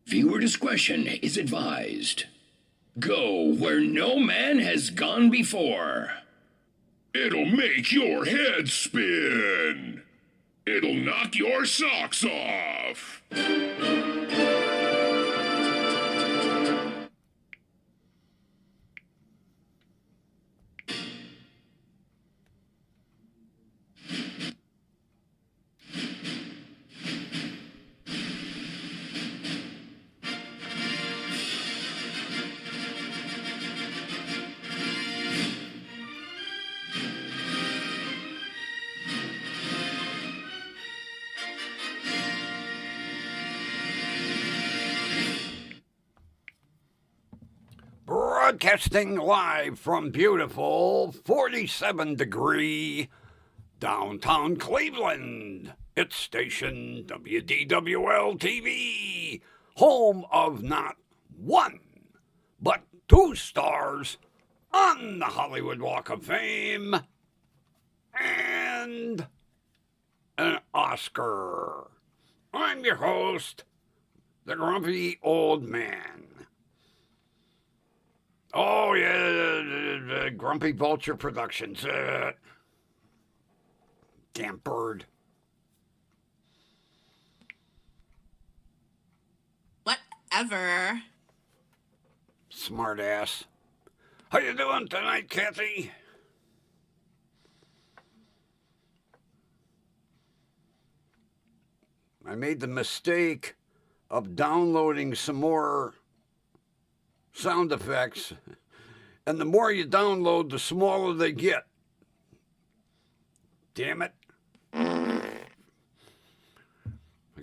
Viewer discretion is advised. Go where no man has gone before. It'll make your head spin. It'll knock your socks off. Broadcasting live from beautiful 47-degree downtown Cleveland. It's station WDWL TV, home of not one, but 2 stars on the Hollywood Walk of Fame and an Oscar. I'm your host, the Grumpy Old Man. Oh, yeah, Grumpy Vulture Productions. Damn bird. Whatever. Smart ass. How you doing tonight, Kathy? I made the mistake of downloading some more sound effects, and the more you download, the smaller they get. Damn it. I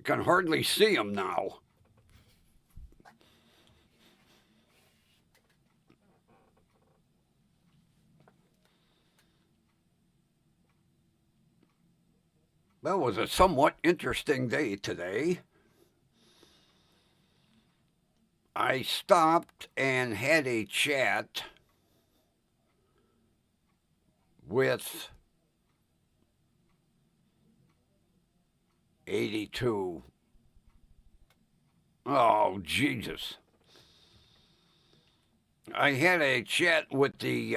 can hardly see them now. Well, it was a somewhat interesting day today. I stopped and had a chat with 82. Oh, Jesus. I had a chat with the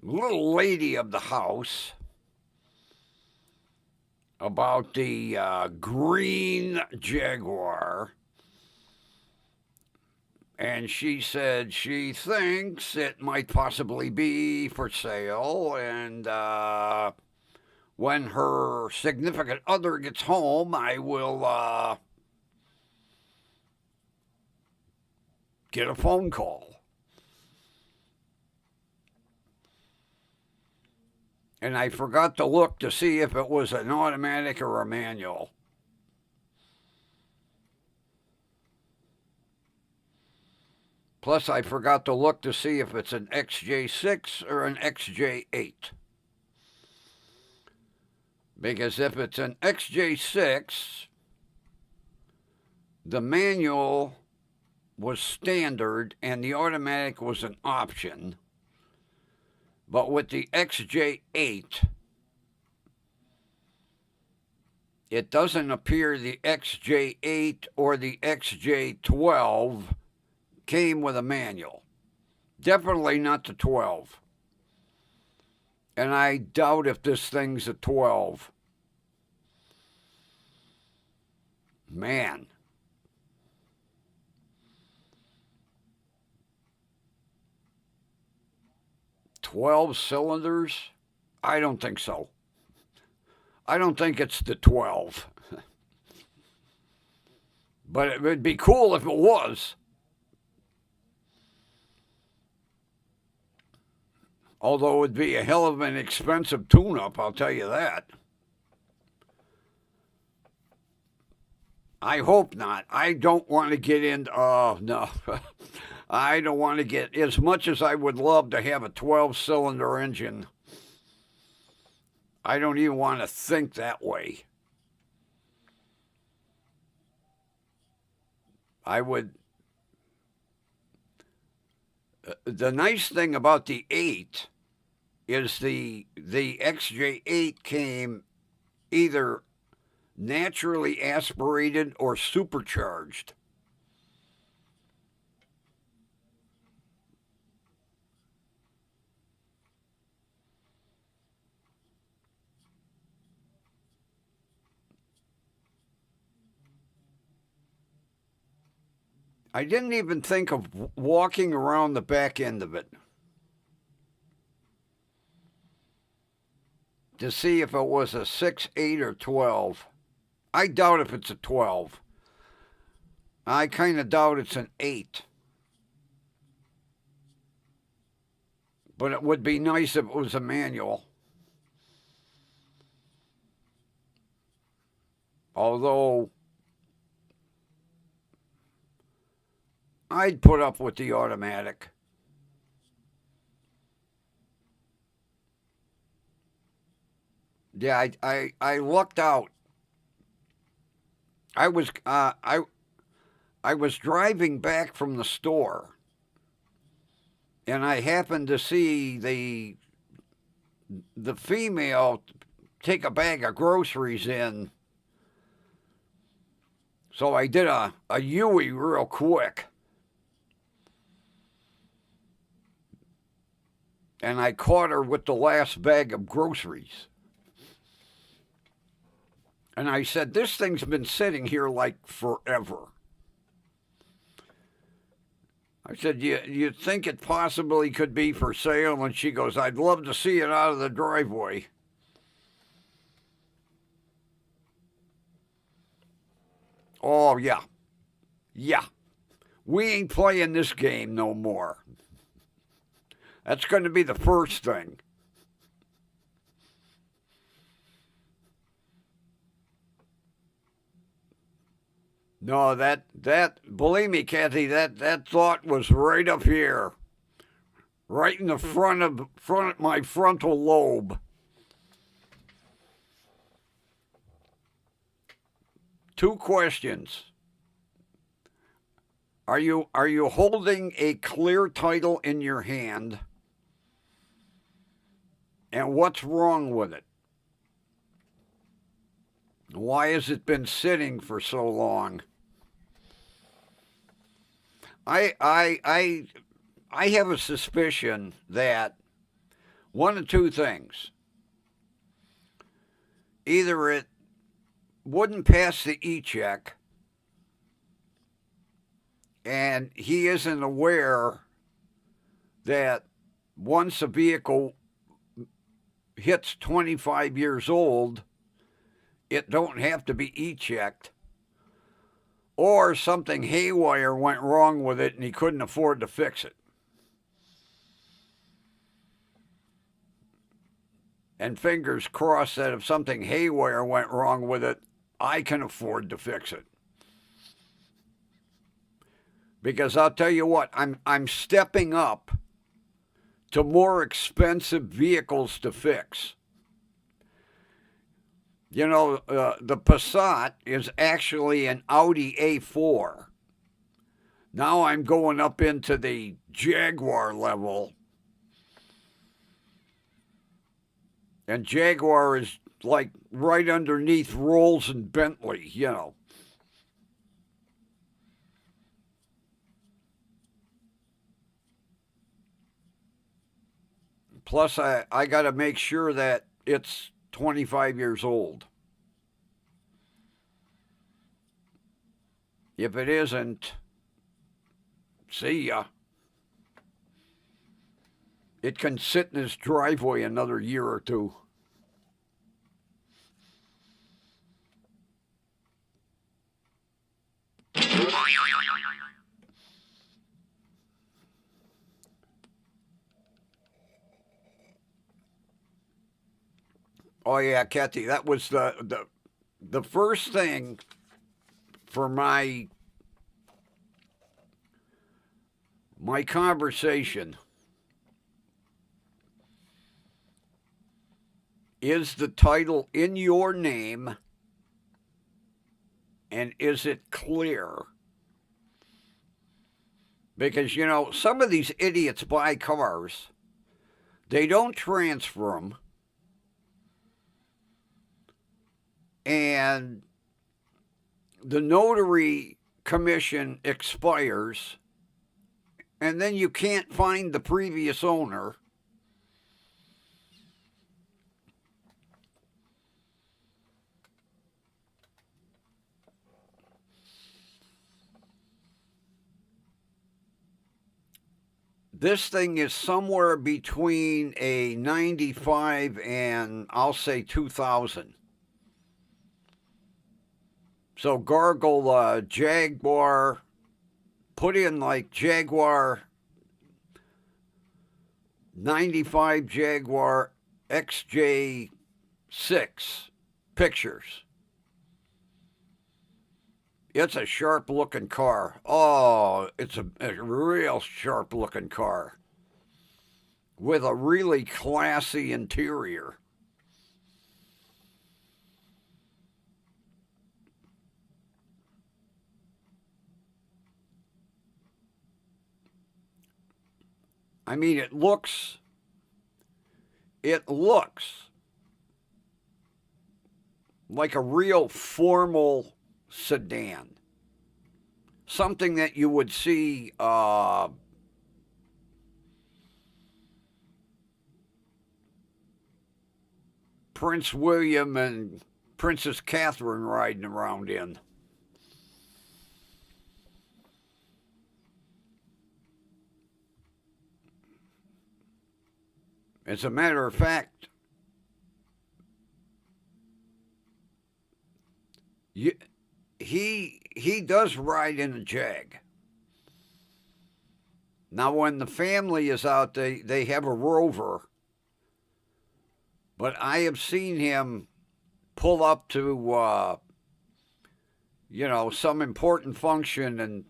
little lady of the house about the green Jaguar. And she said she thinks it might possibly be for sale. And when her significant other gets home, I will get a phone call. And I forgot to look to see if it was an automatic or a manual. Plus, I forgot to look to see if it's an XJ6 or an XJ8. Because if it's an XJ6, the manual was standard and the automatic was an option. But with the XJ8, it doesn't appear the XJ8 or the XJ12 came with a manual. Definitely not the 12. And I doubt if this thing's a 12. Man. "12 cylinders? I don't think so. I don't think it's the 12. But it would be cool if it was. Although it would be a hell of an expensive tune-up, I'll tell you that. I hope not. I don't want to get into... Oh, no. I don't want to get... As much as I would love to have a 12-cylinder engine, I don't even want to think that way. I would... The nice thing about the 8 is the XJ8 came either naturally aspirated or supercharged. I didn't even think of walking around the back end of it to see if it was a 6, 8, or 12. I doubt if it's a 12. I kind of doubt it's an 8. But it would be nice if it was a manual. Although I'd put up with the automatic. Yeah, I lucked out. I was driving back from the store, and I happened to see the female take a bag of groceries in. So I did a Yui real quick. And I caught her with the last bag of groceries. And I said, this thing's been sitting here like forever. I said, you think it possibly could be for sale? And she goes, I'd love to see it out of the driveway. Oh, yeah. Yeah. We ain't playing this game no more. That's going to be the first thing. No, that believe me, Kathy, that thought was right up here. Right in the front of my frontal lobe. Two questions. Are you holding a clear title in your hand? And what's wrong with it? Why has it been sitting for so long? I have a suspicion that one of two things. Either it wouldn't pass the E-check, and he isn't aware that once a vehicle hits 25 years old, it don't have to be E-checked, or something haywire went wrong with it and he couldn't afford to fix it. And fingers crossed that if something haywire went wrong with it, I can afford to fix it. Because I'll tell you what, I'm stepping up to more expensive vehicles to fix. You know, the Passat is actually an Audi A4. Now I'm going up into the Jaguar level. And Jaguar is like right underneath Rolls and Bentley, you know. Plus, I got to make sure that it's 25 years old. If it isn't, see ya. It can sit in his driveway another year or two. Oh yeah, Kathy, that was the first thing for my conversation. Is the title in your name, and is it clear? Because, you know, some of these idiots buy cars, they don't transfer them, and the notary commission expires, and then you can't find the previous owner. This thing is somewhere between a 95 and I'll say 2000. So gargle Jaguar, put in like Jaguar 95 Jaguar XJ6 pictures. It's a sharp looking car. Oh, it's a real sharp looking car with a really classy interior. I mean, it looks like a real formal sedan. Something that you would see Prince William and Princess Catherine riding around in. As a matter of fact, he does ride in a Jag. Now, when the family is out, they have a Rover, but I have seen him pull up to some important function and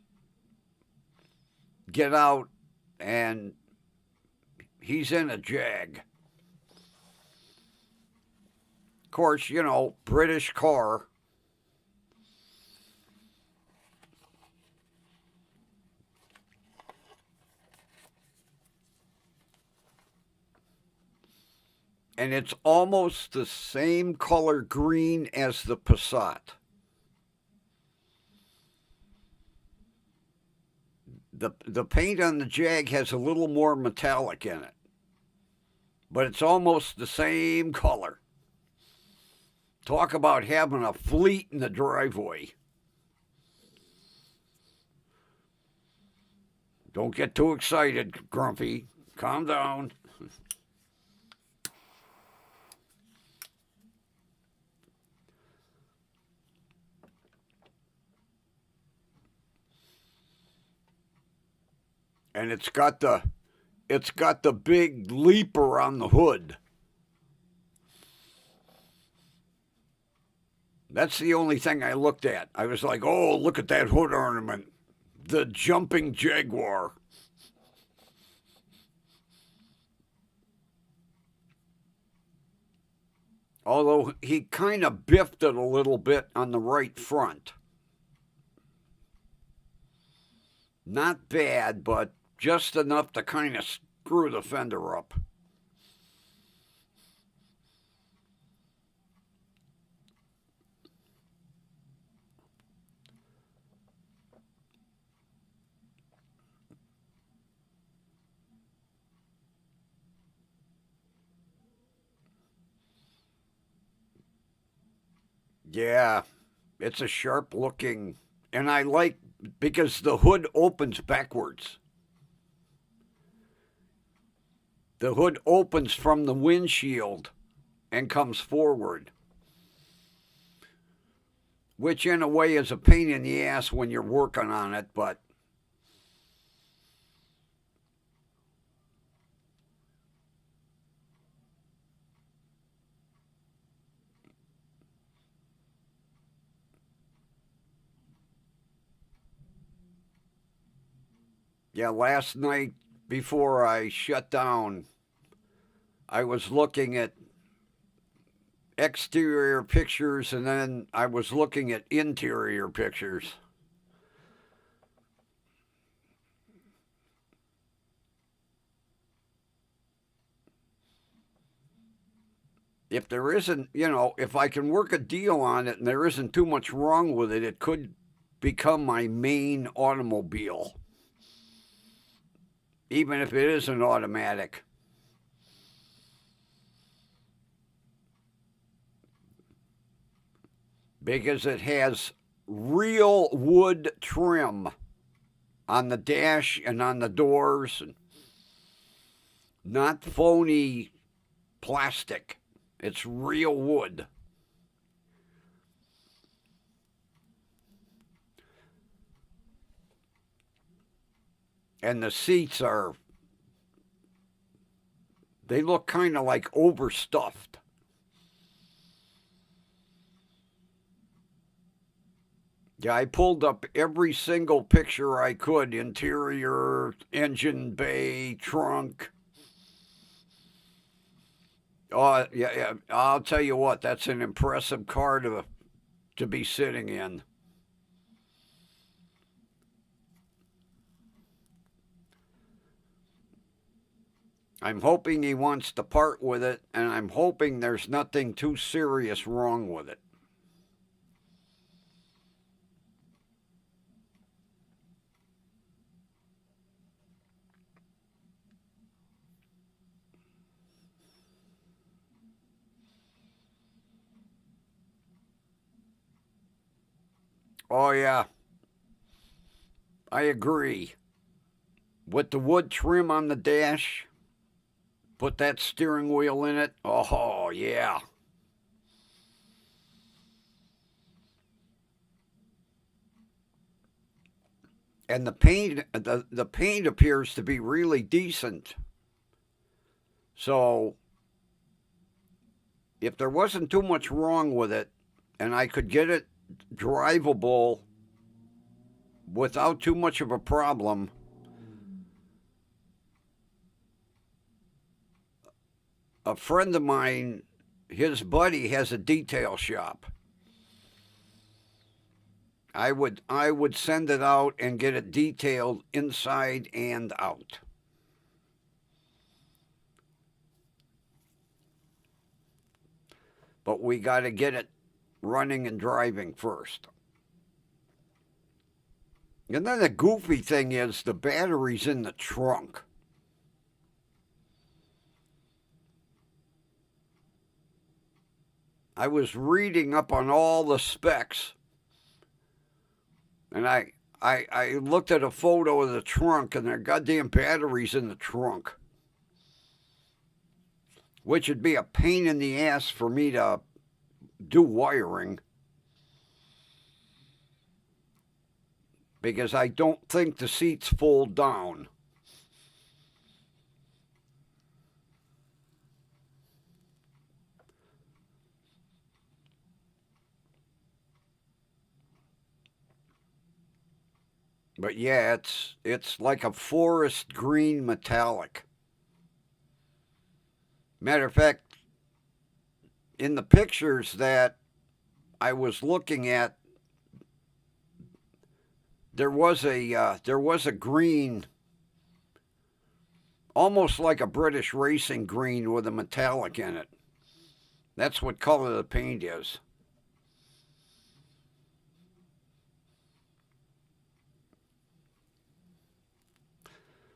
get out, and he's in a Jag. Of course, British car. And it's almost the same color green as the Passat. The paint on the Jag has a little more metallic in it, but it's almost the same color. Talk about having a fleet in the driveway. Don't get too excited, Grumpy. Calm down. And it's got the big leaper on the hood. That's the only thing I looked at. I was like, oh, look at that hood ornament. The jumping Jaguar. Although he kind of biffed it a little bit on the right front. Not bad, but just enough to kind of screw the fender up. Yeah, it's a sharp looking, and I like because the hood opens backwards. The hood opens from the windshield and comes forward, which in a way is a pain in the ass when you're working on it, but yeah, last night before I shut down, I was looking at exterior pictures and then I was looking at interior pictures. If there isn't, if I can work a deal on it and there isn't too much wrong with it, it could become my main automobile. Even if it is an automatic. Because it has real wood trim on the dash and on the doors. not phony plastic. It's real wood. And the seats they look kind of like overstuffed. Yeah, I pulled up every single picture I could, interior, engine bay, trunk. Oh, yeah, I'll tell you what, that's an impressive car to be sitting in. I'm hoping he wants to part with it, and I'm hoping there's nothing too serious wrong with it. Oh, yeah, I agree. With the wood trim on the dash, put that steering wheel in it. Oh, yeah. And the paint appears to be really decent. So if there wasn't too much wrong with it and I could get it drivable without too much of a problem, a friend of mine, his buddy has a detail shop. I would send it out and get it detailed inside and out. But we got to get it running and driving first. And then the goofy thing is the battery's in the trunk. I was reading up on all the specs, and I looked at a photo of the trunk, and their goddamn battery's in the trunk, which would be a pain in the ass for me to do wiring, because I don't think the seats fold down. But yeah, it's like a forest green metallic. Matter of fact, in the pictures that I was looking at, there was a green, almost like a British racing green with a metallic in it. That's what color the paint is.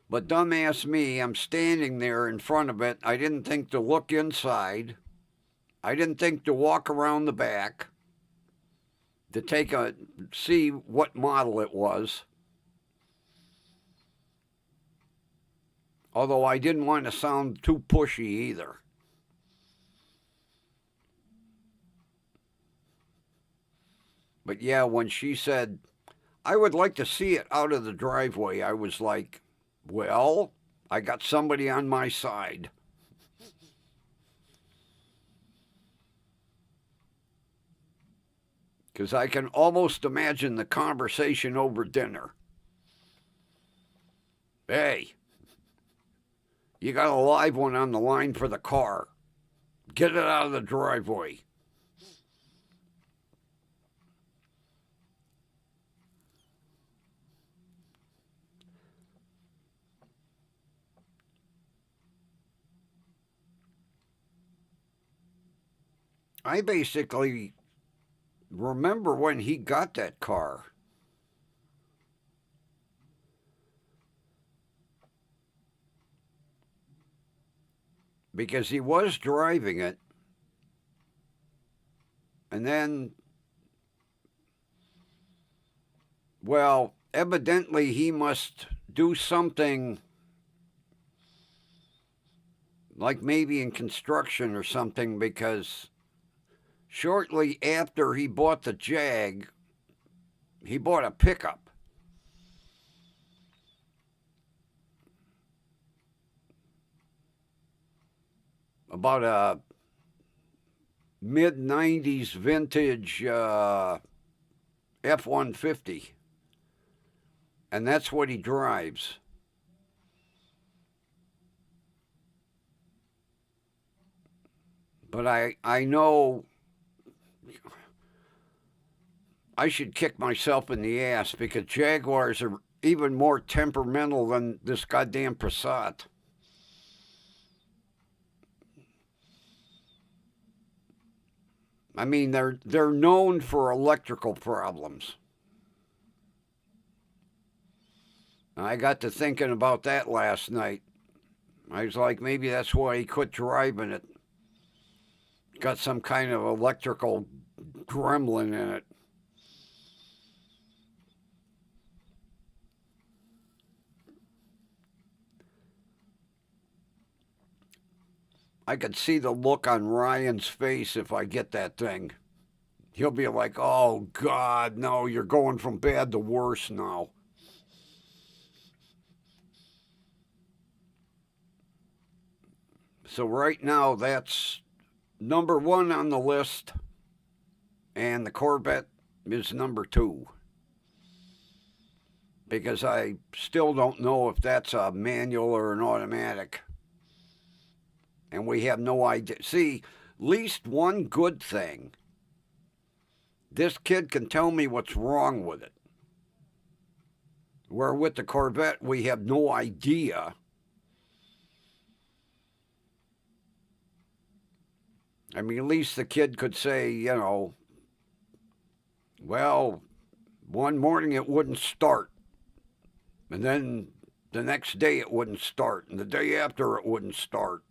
But dumbass me, I'm standing there in front of it. I didn't think to look inside. I didn't think to walk around the back to see what model it was. Although I didn't want to sound too pushy either. But yeah, when she said, I would like to see it out of the driveway, I was like, well, I got somebody on my side. Because I can almost imagine the conversation over dinner. Hey, you got a live one on the line for the car. Get it out of the driveway. I basically remember when he got that car. Because he was driving it, and then, well, evidently he must do something like maybe in construction or something, because shortly after he bought the Jag, he bought a pickup. About a mid-90s vintage F-150. And that's what he drives. But I know I should kick myself in the ass because Jaguars are even more temperamental than this goddamn Passat. I mean, they're known for electrical problems. I got to thinking about that last night. I was like, maybe that's why he quit driving it. Got some kind of electrical gremlin in it. I could see the look on Ryan's face if I get that thing. He'll be like, oh, God, no, you're going from bad to worse now. So right now, that's number one on the list, and the Corvette is number two. Because I still don't know if that's a manual or an automatic. And we have no idea. See, least one good thing. This kid can tell me what's wrong with it. Where with the Corvette, we have no idea. I mean, at least the kid could say, you know, well, one morning it wouldn't start. And then the next day it wouldn't start. And the day after it wouldn't start.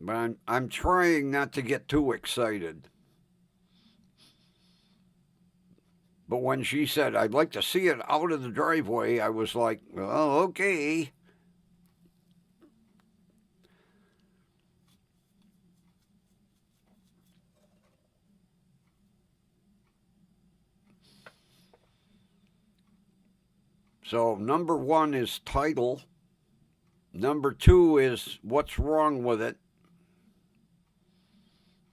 But I'm trying not to get too excited. But when she said, I'd like to see it out of the driveway, I was like, oh, okay. So number one is title. Number two is what's wrong with it.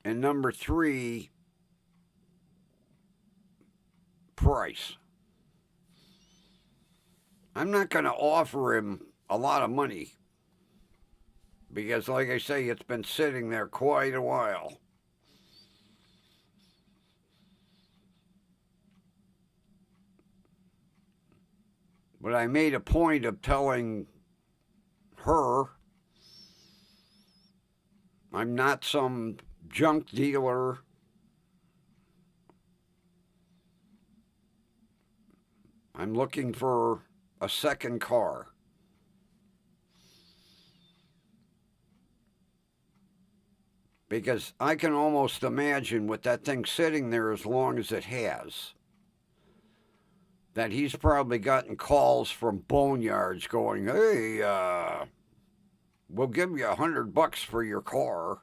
And number three, price. I'm not going to offer him a lot of money because, like I say, it's been sitting there quite a while. But I made a point of telling her I'm not some junk dealer. I'm looking for a second car. Because I can almost imagine with that thing sitting there as long as it has, that he's probably gotten calls from boneyards going, hey, we'll give you $100 for your car.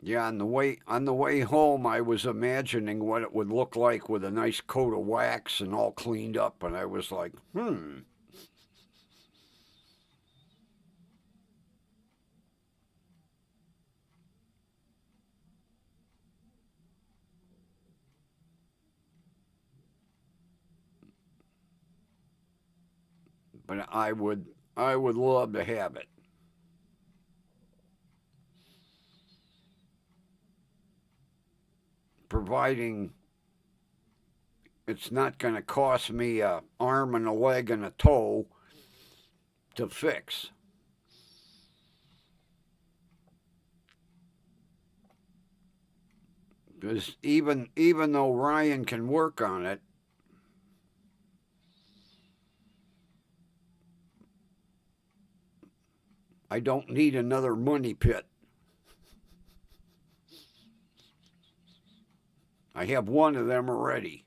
Yeah, on the way home, I was imagining what it would look like with a nice coat of wax and all cleaned up, and I was like, But I would love to have it. Providing it's not going to cost me an arm and a leg and a toe to fix. Because even though Ryan can work on it, I don't need another money pit. I have one of them already.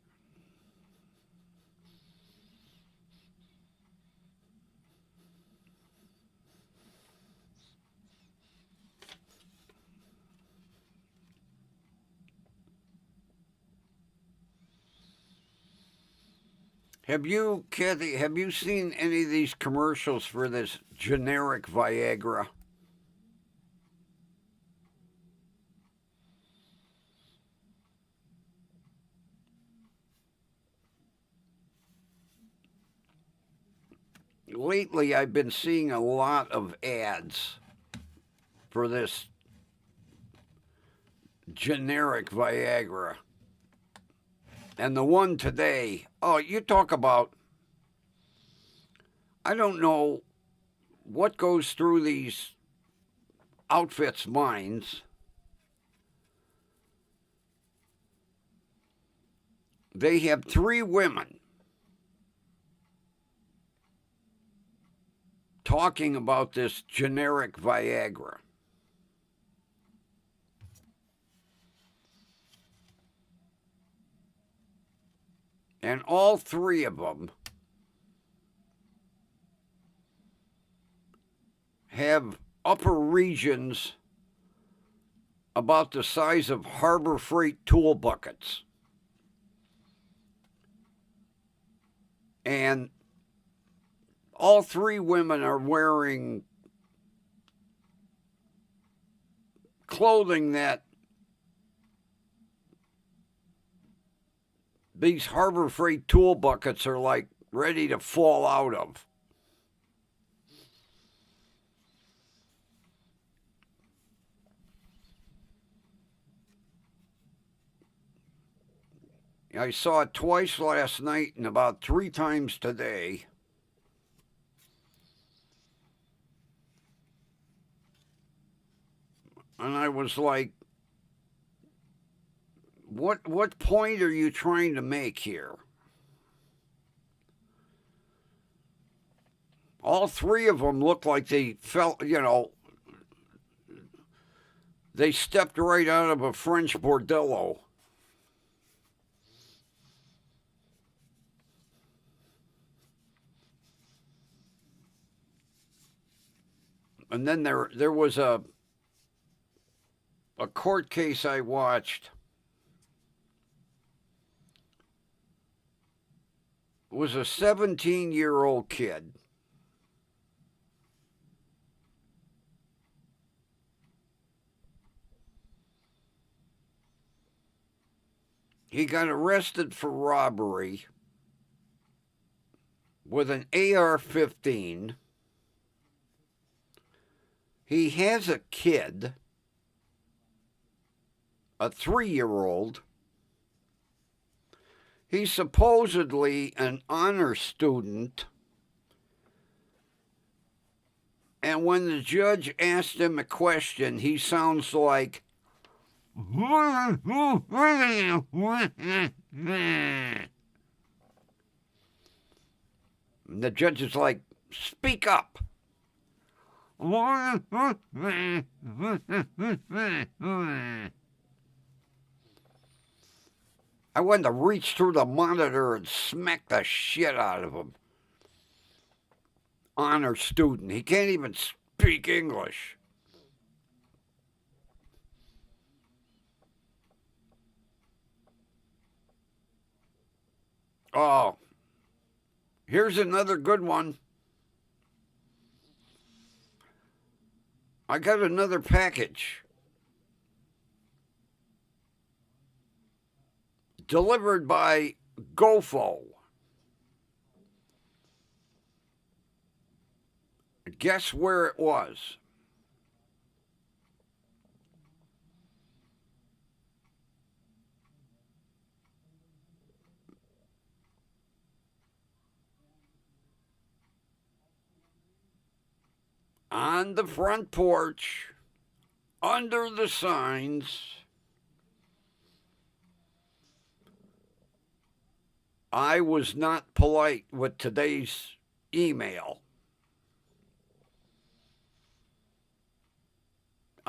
Kathy, have you seen any of these commercials for this generic Viagra? Lately, I've been seeing a lot of ads for this generic Viagra. And the one today, oh, you talk about, I don't know what goes through these outfits' minds. They have 3 women talking about this generic Viagra. And all 3 of them have upper regions about the size of Harbor Freight tool buckets. And all 3 women are wearing clothing that these Harbor Freight tool buckets are like ready to fall out of. I saw it twice last night and about 3 times today. And I was like, what point are you trying to make here? All 3 of them looked like they felt, they stepped right out of a French bordello. And then there was a court case I watched. It was a 17-year-old kid. He got arrested for robbery with an AR-15. He has a kid, a 3-year-old. He's supposedly an honor student. And when the judge asked him a question, he sounds like, and the judge is like, speak up. I wanted to reach through the monitor and smack the shit out of him. Honor student. He can't even speak English. Oh, here's another good one. I got another package delivered by Coffe. Guess where it was? On the front porch, under the signs. I was not polite with today's email.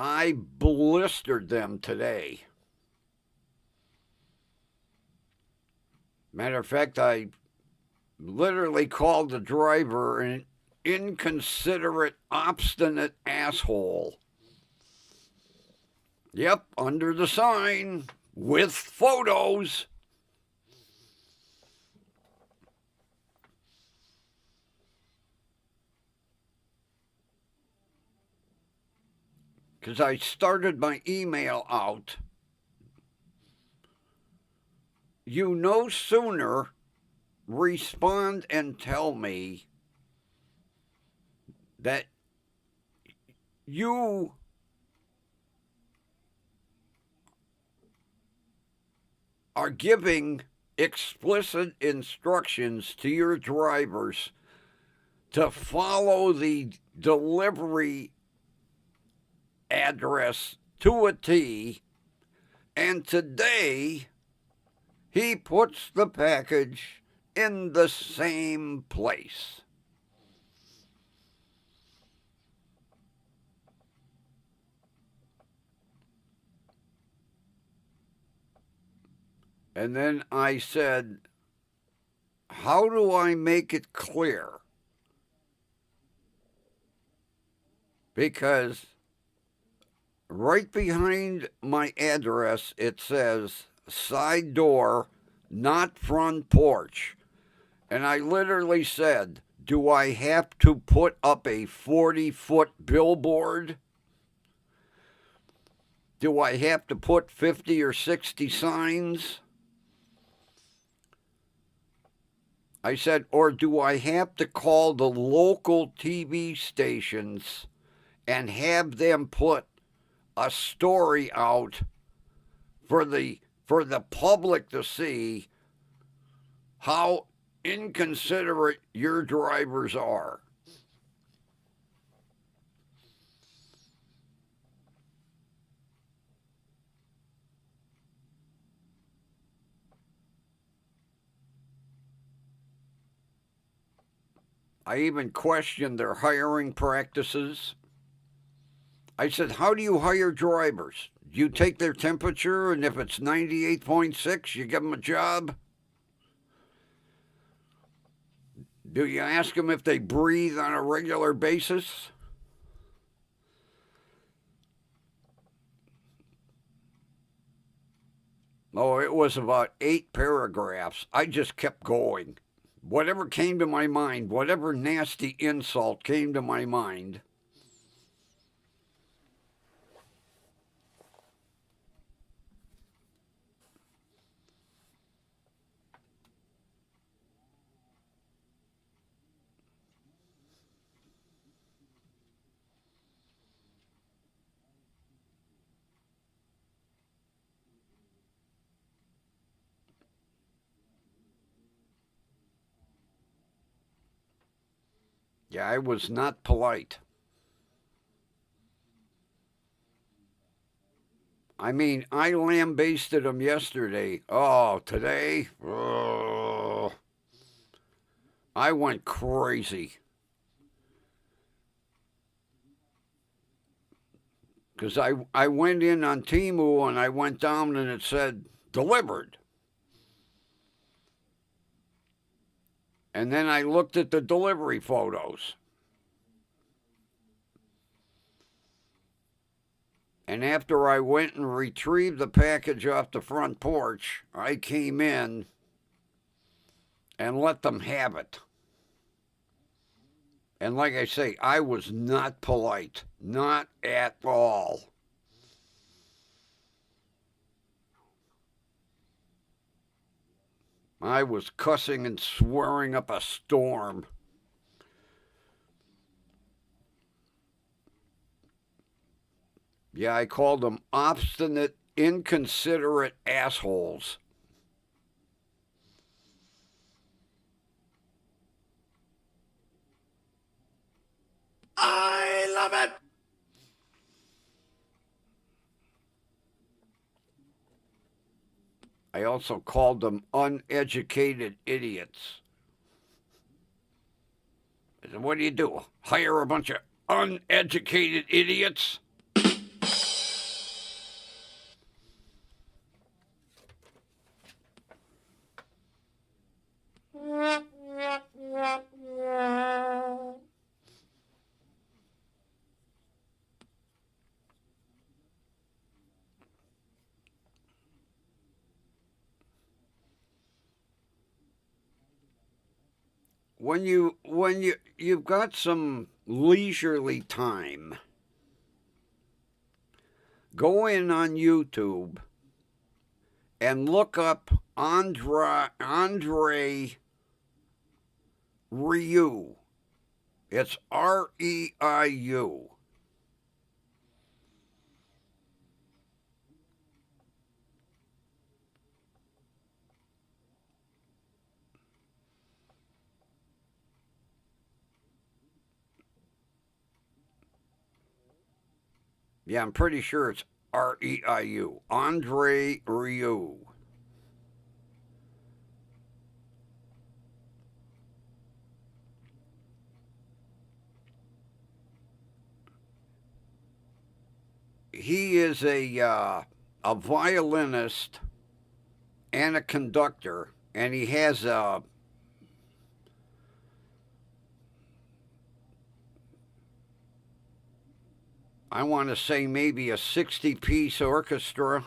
I blistered them today. Matter of fact, I literally called the driver an inconsiderate, obstinate asshole. Yep, under the sign, with photos. Because I started my email out. You no sooner respond and tell me that you are giving explicit instructions to your drivers to follow the delivery address to a T, and today he puts the package in the same place. And then I said, how do I make it clear? Because right behind my address, it says side door, not front porch. And I literally said, do I have to put up a 40-foot billboard? Do I have to put 50 or 60 signs? I said, or do I have to call the local TV stations and have them put a story out for the public to see how inconsiderate your drivers are? I even questioned their hiring practices. I said, how do you hire drivers? Do you take their temperature, and if it's 98.6, you give them a job? Do you ask them if they breathe on a regular basis? Oh, it was about 8 paragraphs. I just kept going. Whatever came to my mind, whatever nasty insult came to my mind. Yeah, I was not polite. I mean, I lambasted him yesterday. Oh, today? Oh, I went crazy. Because I went in on Temu and I went down and it said, delivered. And then I looked at the delivery photos. And after I went and retrieved the package off the front porch, I came in and let them have it. And like I say, I was not polite. Not at all. I was cussing and swearing up a storm. Yeah, I called them obstinate, inconsiderate assholes. I love it. I also called them uneducated idiots. I said, what do? Hire a bunch of uneducated idiots? you've got some leisurely time, go in on YouTube and look up Andre Rieu. It's Reiu. Yeah, I'm pretty sure it's Reiu. Andre Rieu. He is a violinist and a conductor, and he has I want to say maybe a 60-piece orchestra.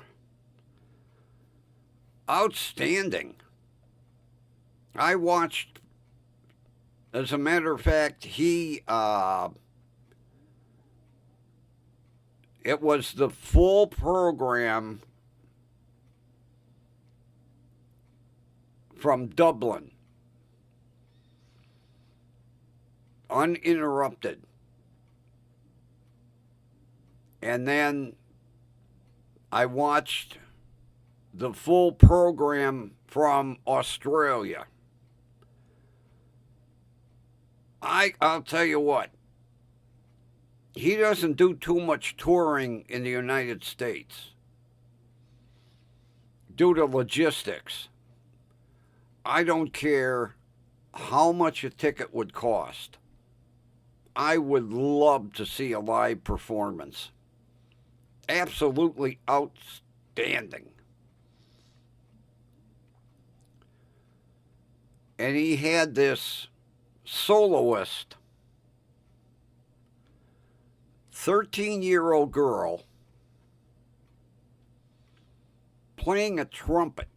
Outstanding. I watched, as a matter of fact, it was the full program from Dublin, uninterrupted. And then I watched the full program from Australia. I'll tell you what, he doesn't do too much touring in the United States due to logistics. I don't care how much a ticket would cost. I would love to see a live performance. Absolutely outstanding. And he had this soloist, 13-year-old girl, playing a trumpet.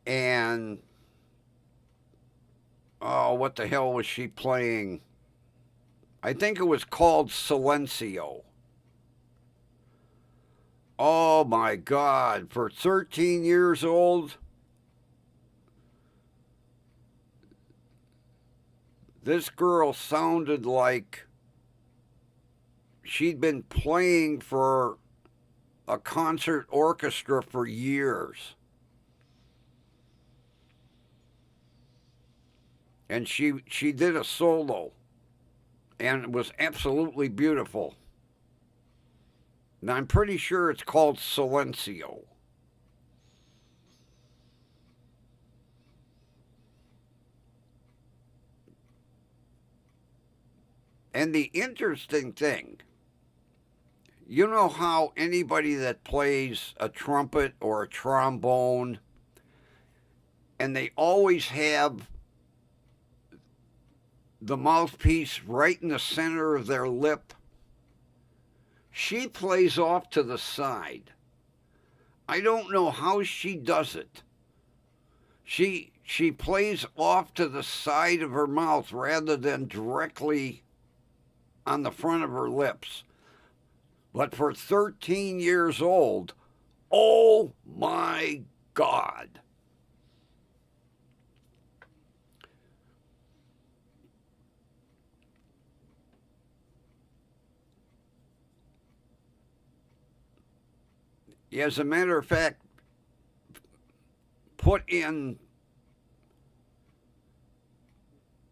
And, oh, what the hell was she playing? I think it was called Silencio. Oh my God, for 13 years old, this girl sounded like she'd been playing for a concert orchestra for years. And she did a solo, and it was absolutely beautiful. And I'm pretty sure it's called Silencio. And the interesting thing, you know how anybody that plays a trumpet or a trombone, and they always have the mouthpiece right in the center of their lip? She plays off to the side. I don't know how she does it. She plays off to the side of her mouth rather than directly on the front of her lips. But for 13 years old, oh my God. As a matter of fact, put in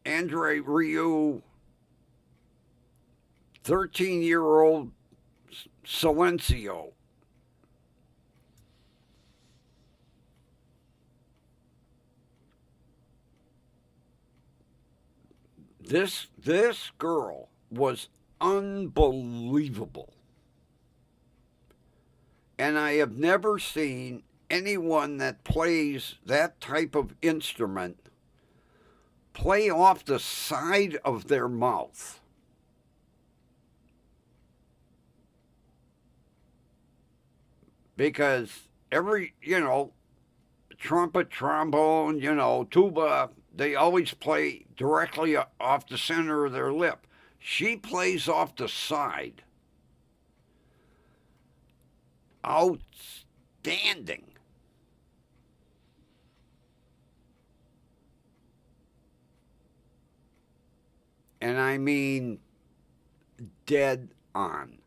Andre Rieu, 13-year-old Silencio. This girl was unbelievable. And I have never seen anyone that plays that type of instrument play off the side of their mouth. Because every, trumpet, trombone, tuba, they always play directly off the center of their lip. She plays off the side. Outstanding. And I mean, dead on.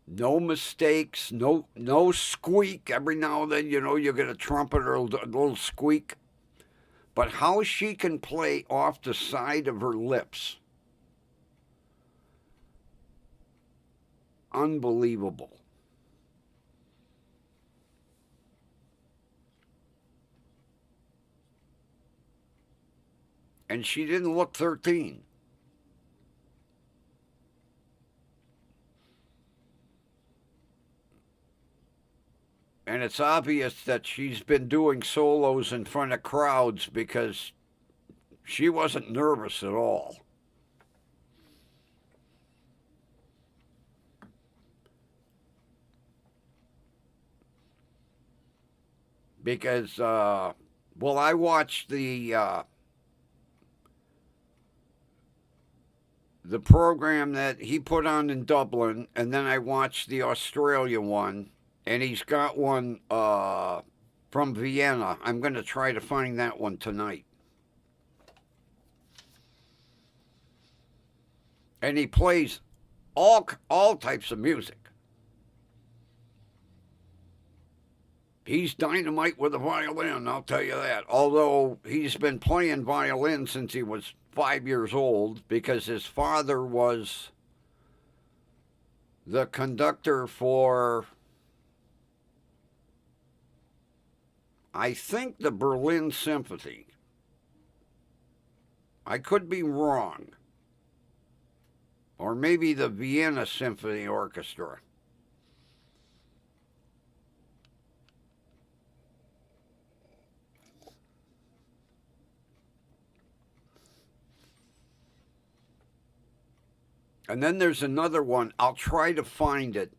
No mistakes, no squeak. Every now and then, you get a trumpet or a little squeak. But how she can play off the side of her lips, unbelievable. And she didn't look 13. And it's obvious that she's been doing solos in front of crowds because she wasn't nervous at all. Because, I watched the program that he put on in Dublin, and then I watched the Australia one, and he's got one from Vienna. I'm going to try to find that one tonight. And he plays all types of music. He's dynamite with a violin, I'll tell you that. Although he's been playing violin since he was 5 years old because his father was the conductor for, I think, the Berlin Symphony. I could be wrong. Or maybe the Vienna Symphony Orchestra. And then there's another one. I'll try to find it.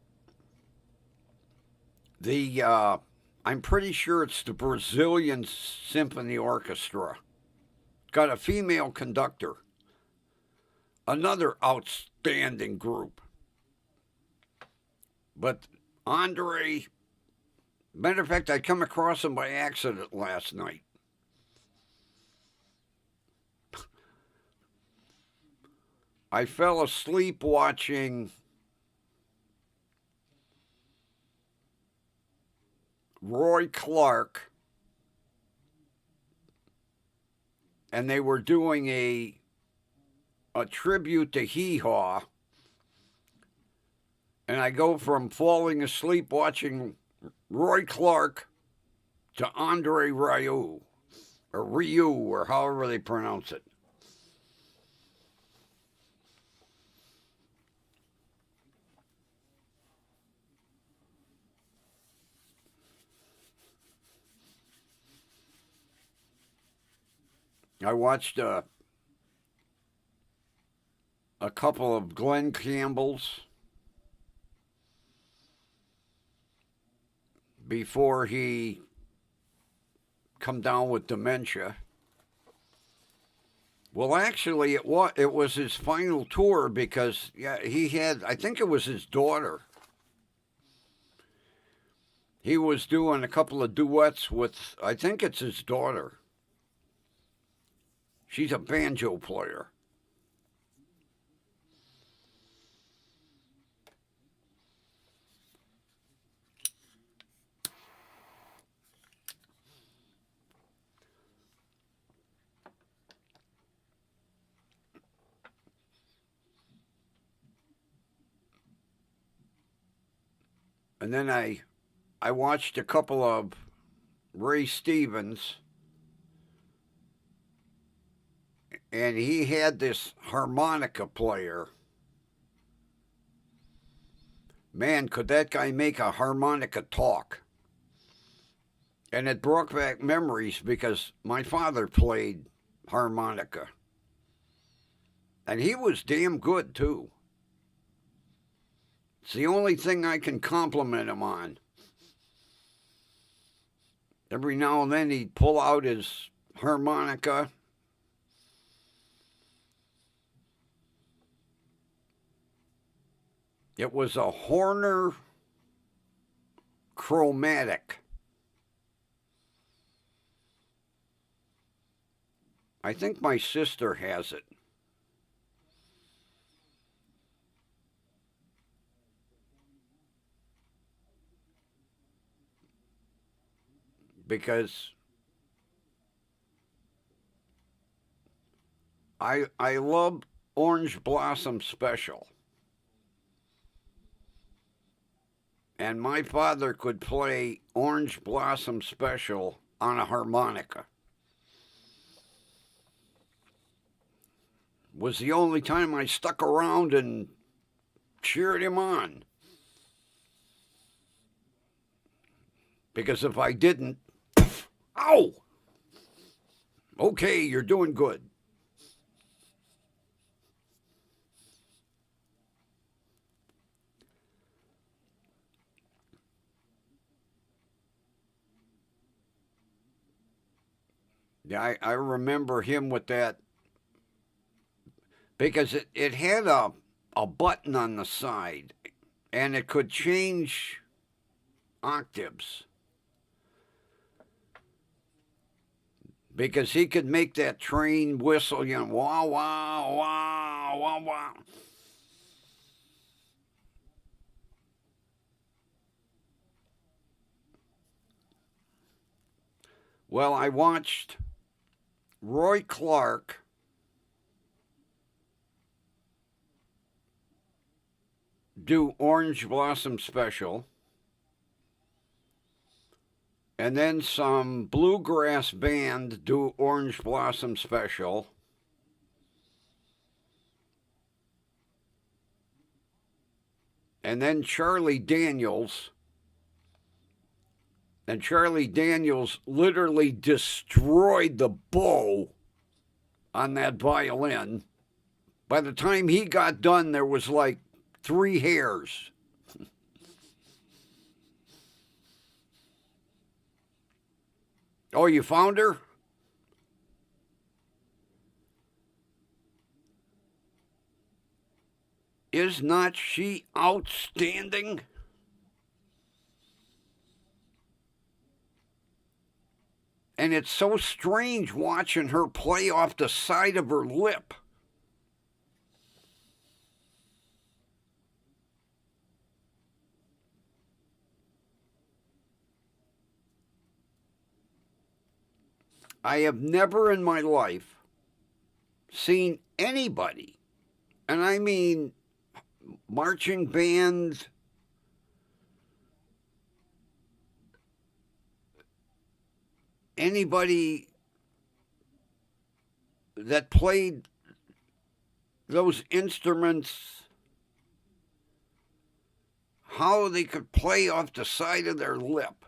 I'm pretty sure it's the Brazilian Symphony Orchestra. Got a female conductor. Another outstanding group. But Andre, matter of fact, I come across him by accident last night. I fell asleep watching Roy Clark, and they were doing a tribute to Hee Haw, and I go from falling asleep watching Roy Clark to Andre Ryu, or however they pronounce it. I watched a couple of Glenn Campbell's before he come down with dementia. Well, actually, it was his final tour because he had, I think it was his daughter. He was doing a couple of duets with, I think it's his daughter. She's a banjo player. And then I watched a couple of Ray Stevens. And he had this harmonica player. Man, could that guy make a harmonica talk? And it brought back memories because my father played harmonica. And he was damn good, too. It's the only thing I can compliment him on. Every now and then he'd pull out his harmonica. It was a Horner Chromatic. I think my sister has it. Because I love Orange Blossom Special. And my father could play Orange Blossom Special on a harmonica. Was the only time I stuck around and cheered him on. Because if I didn't, ow! Okay, you're doing good. Yeah, I remember him with that because it had a button on the side and it could change octaves. Because he could make that train whistle, you know, wah, wah, wah, wah, wah. Well, I watched Roy Clark do Orange Blossom Special, and then some bluegrass band do Orange Blossom Special, and then Charlie Daniels. And Charlie Daniels literally destroyed the bow on that violin. By the time he got done, there was like 3 hairs. Oh, you found her? Is not she outstanding? And it's so strange watching her play off the side of her lip. I have never in my life seen anybody, and I mean marching bands, anybody that played those instruments, how they could play off the side of their lip.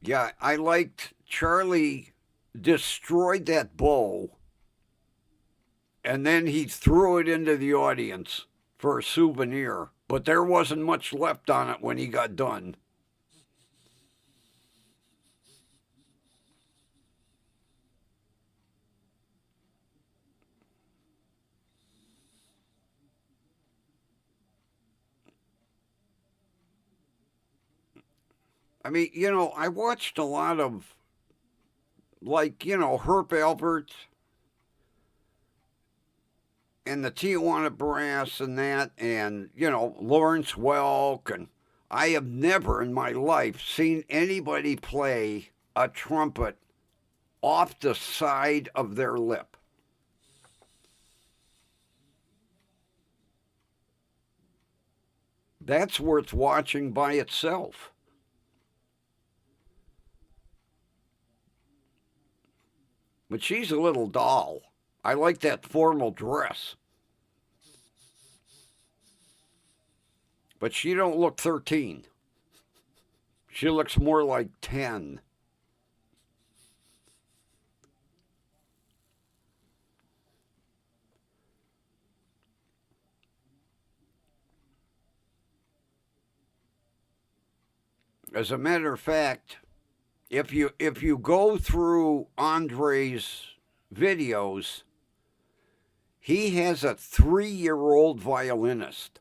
Yeah, I liked Charlie destroyed that bow, and then he threw it into the audience for a souvenir. But there wasn't much left on it when he got done. I mean, you know, I watched a lot of, like, you know, Herb Alpert and the Tijuana Brass and that, and, you know, Lawrence Welk. And I have never in my life seen anybody play a trumpet off the side of their lip. That's worth watching by itself. But she's a little doll. I like that formal dress. But she don't look 13. She looks more like 10. As a matter of fact, if you go through Andre's videos, he has a 3-year-old violinist.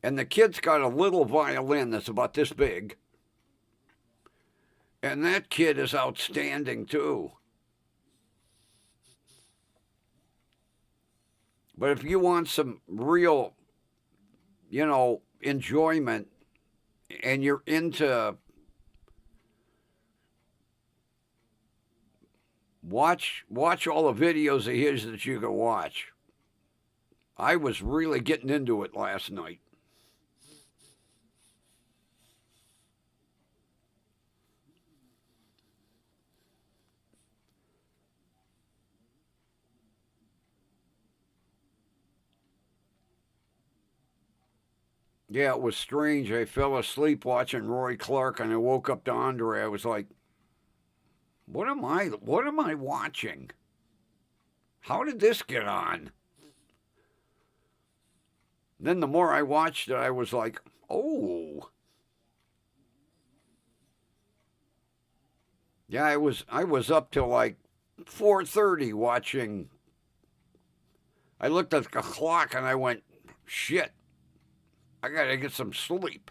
And the kid's got a little violin that's about this big. And that kid is outstanding too. But if you want some real, enjoyment, and you're into watch all the videos of his that you can watch. I was really getting into it last night. Yeah, it was strange. I fell asleep watching Roy Clark, and I woke up to Andre. I was like, what am I watching? How did this get on? Then the more I watched it, I was like, oh. Yeah, I was up till like 4:30 watching. I looked at the clock and I went, shit, I gotta get some sleep.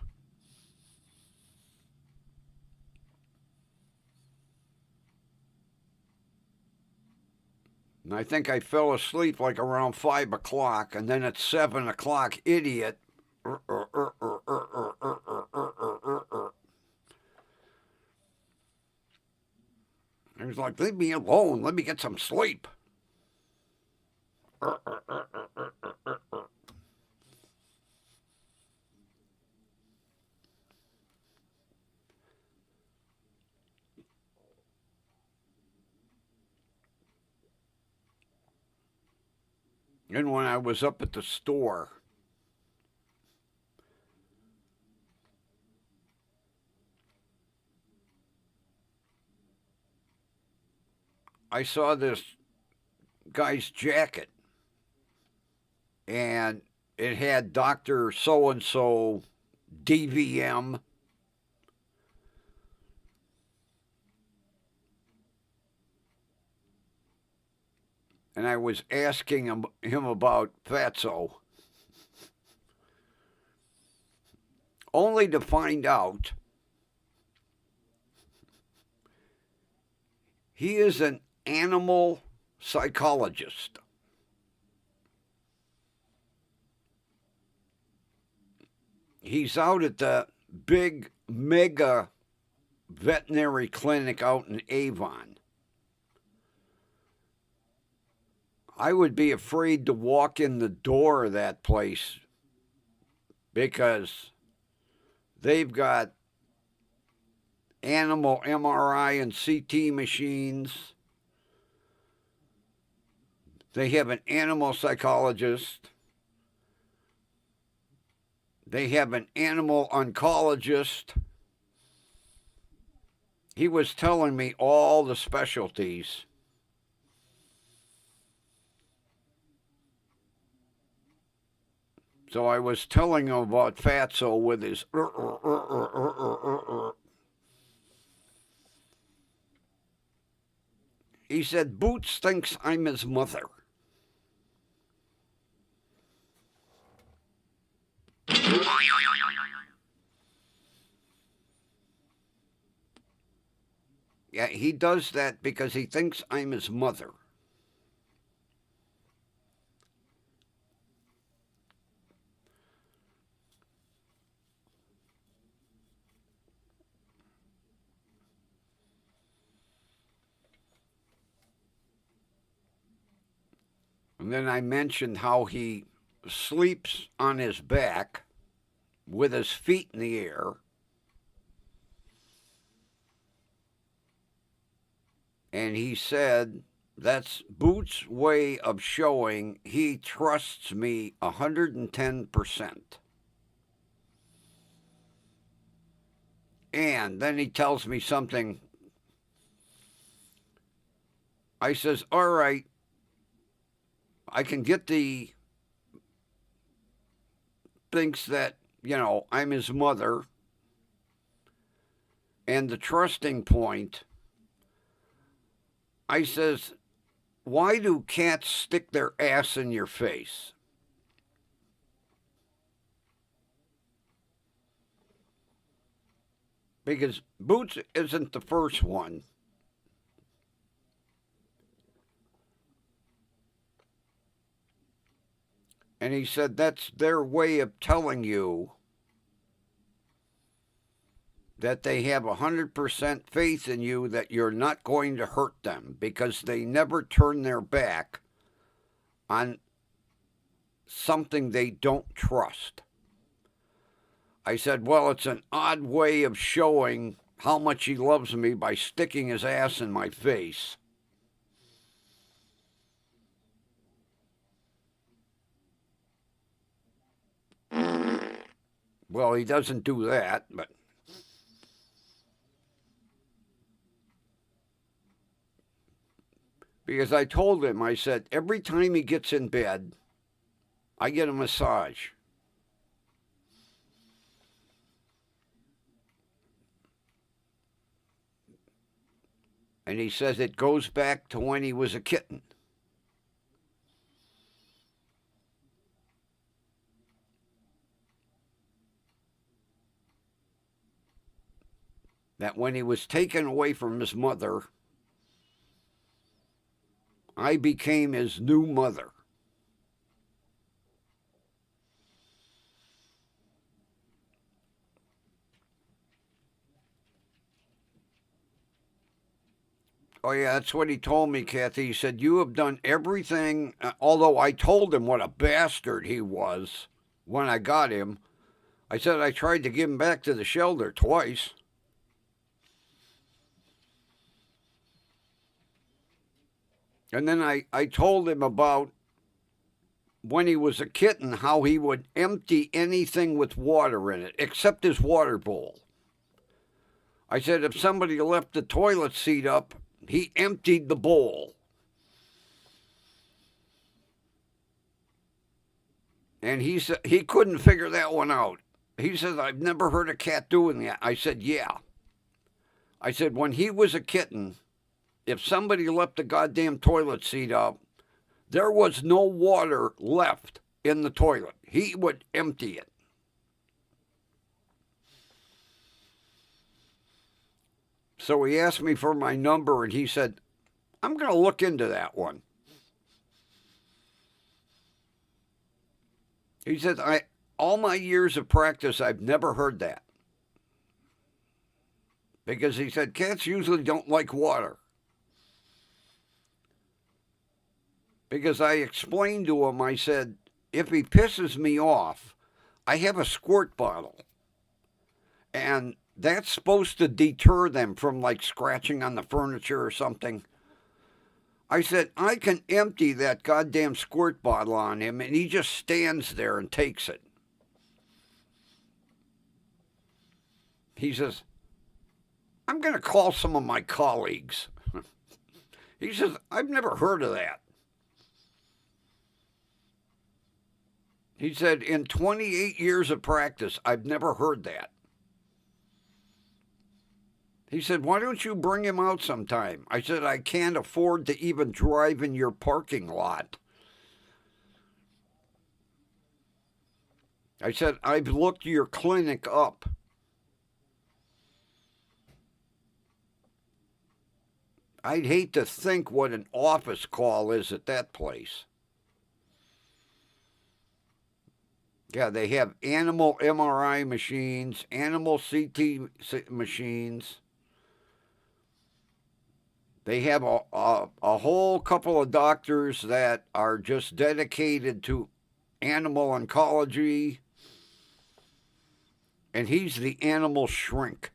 And I think I fell asleep like around 5 o'clock, and then at 7 o'clock, idiot. I was like, leave me alone. Let me get some sleep. And when I was up at the store, I saw this guy's jacket, and it had Dr. So-and-so DVM. And I was asking him about Fatso, only to find out he is an animal psychologist. He's out at the big mega veterinary clinic out in Avon. I would be afraid to walk in the door of that place because they've got animal MRI and CT machines. They have an animal psychologist. They have an animal oncologist. He was telling me all the specialties. So I was telling him about Fatso with his He said, Boots thinks I'm his mother. Yeah, he does that because he thinks I'm his mother. And then I mentioned how he sleeps on his back with his feet in the air. And he said, that's Boots' way of showing he trusts me 110%. And then he tells me something. I says, all right, I can get thinks that, I'm his mother. And the trusting point, I says, why do cats stick their ass in your face? Because Boots isn't the first one. And he said that's their way of telling you that they have 100% faith in you that you're not going to hurt them because they never turn their back on something they don't trust. I said, well, it's an odd way of showing how much he loves me by sticking his ass in my face. Well, he doesn't do that, but because I told him, I said, every time he gets in bed, I get a massage. And he says it goes back to when he was a kitten. That when he was taken away from his mother, I became his new mother. Oh, yeah, that's what he told me, Kathy. He said, you have done everything, although I told him what a bastard he was when I got him. I said I tried to give him back to the shelter twice. And then I told him about when he was a kitten, how he would empty anything with water in it, except his water bowl. I said if somebody left the toilet seat up, he emptied the bowl. And he said he couldn't figure that one out. He says, I've never heard a cat doing that. I said, yeah. I said, when he was a kitten, if somebody left the goddamn toilet seat up, there was no water left in the toilet. He would empty it. So he asked me for my number, and he said, I'm going to look into that one. He said, all my years of practice, I've never heard that. Because he said, cats usually don't like water. Because I explained to him, I said, if he pisses me off, I have a squirt bottle. And that's supposed to deter them from like scratching on the furniture or something. I said, I can empty that goddamn squirt bottle on him, and he just stands there and takes it. He says, I'm going to call some of my colleagues. He says, I've never heard of that. He said, in 28 years of practice, I've never heard that. He said, why don't you bring him out sometime? I said, I can't afford to even drive in your parking lot. I said, I've looked your clinic up. I'd hate to think what an office call is at that place. Yeah, they have animal MRI machines, animal CT machines. They have a whole couple of doctors that are just dedicated to animal oncology. And he's the animal shrink.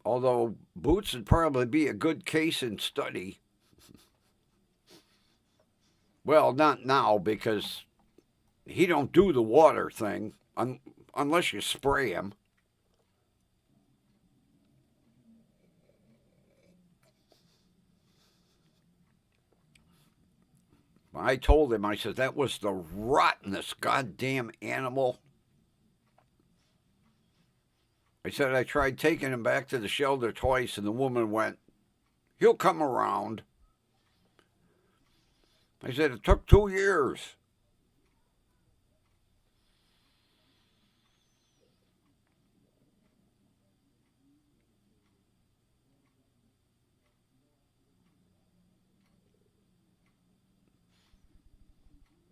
Although Boots would probably be a good case in study. Well, not now, because he don't do the water thing unless you spray him. I told him, I said, that was the rottenest goddamn animal. I said, I tried taking him back to the shelter twice, and the woman went, he'll come around. I said, it took 2 years.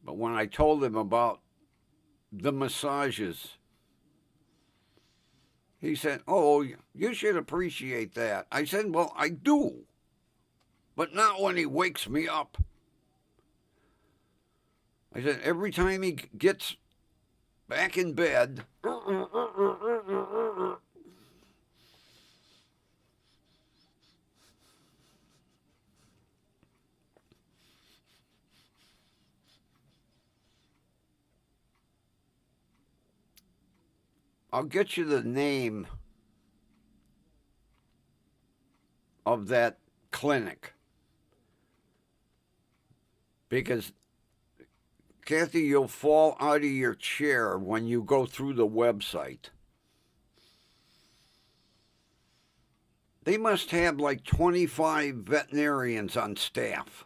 But when I told him about the massages, he said, oh, you should appreciate that. I said, well, I do, but not when he wakes me up. I said, every time he gets back in bed, I'll get you the name of that clinic. Because, Kathy, you'll fall out of your chair when you go through the website. They must have like 25 veterinarians on staff.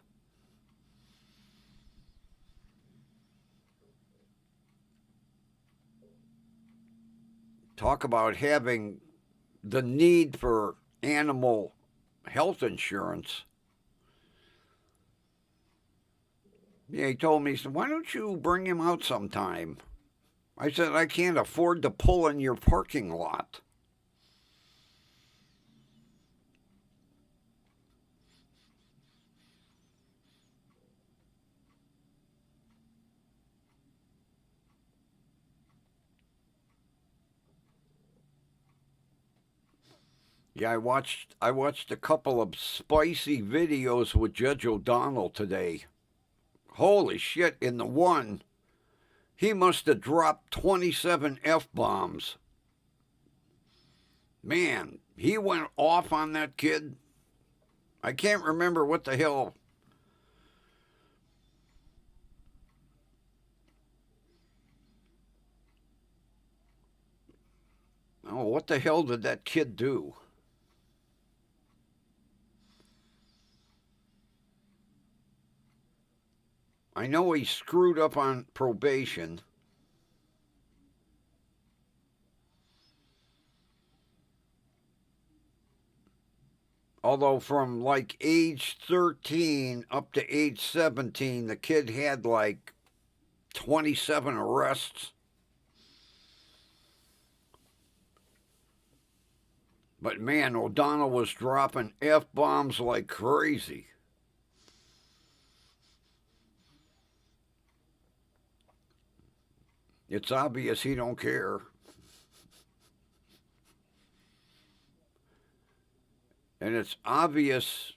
Talk about having the need for animal health insurance. Yeah, he told me, he said, why don't you bring him out sometime? I said, I can't afford to pull in your parking lot. Yeah, I watched a couple of spicy videos with Judge O'Donnell today. Holy shit, in the one, he must have dropped 27 F-bombs. Man, he went off on that kid. I can't remember what the hell. Oh, what the hell did that kid do? I know he screwed up on probation. Although from like age 13 up to age 17, the kid had like 27 arrests. But man, O'Donnell was dropping F-bombs like crazy. It's obvious he don't care. And it's obvious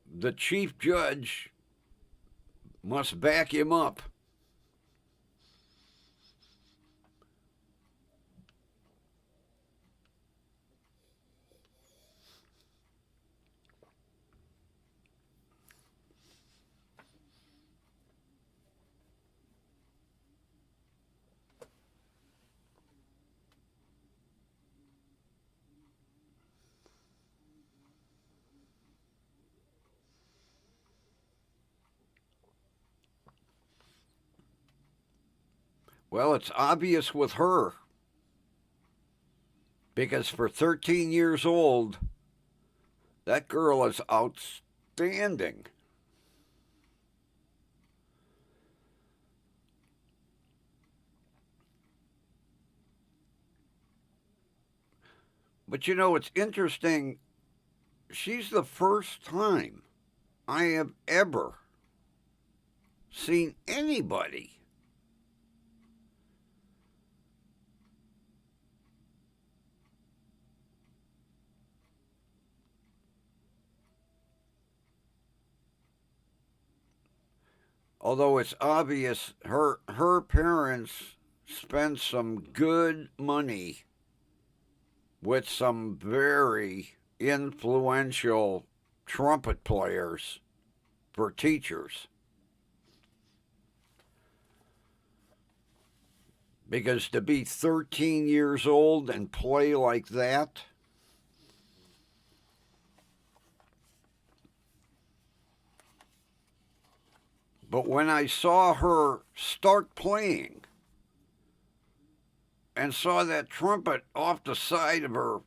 the chief judge must back him up. Well, it's obvious with her. Because for 13 years old, that girl is outstanding. But you know, it's interesting. She's the first time I have ever seen anybody although it's obvious her parents spent some good money with some very influential trumpet players for teachers. Because to be 13 years old and play like that, but when I saw her start playing and saw that trumpet off the side of her,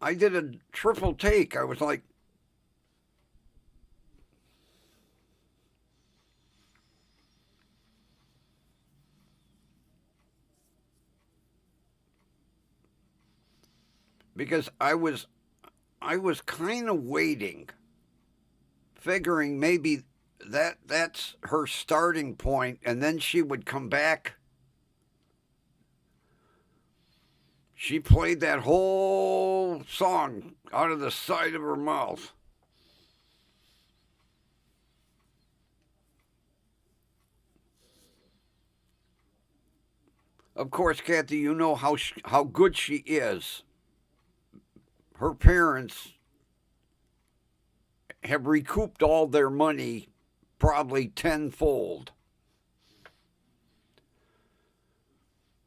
I did a triple take. I was like, because I was kind of waiting, figuring maybe that's her starting point, and then she would come back. She played that whole song out of the side of her mouth. Of course, Kathy, you know how good she is. Her parents have recouped all their money probably tenfold.